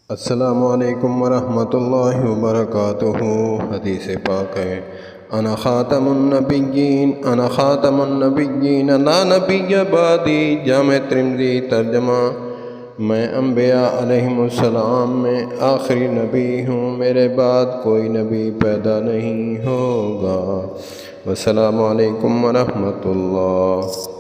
अस्सलामुअलैकुम वरहमतुल्लाहि वबरकातुहू। हदीस पाक है, अना ख़ातमुन्नबिय्यीन ला नबिय्य बादी। जामे तिर्मिज़ी तर्जमा, मैं अम्बिया अलैहिमुस्सलाम में आखिरी नबी हूँ, मेरे बाद कोई नबी पैदा नहीं होगा। वस्सलामु अलैकुम वरहमतुल्लाह।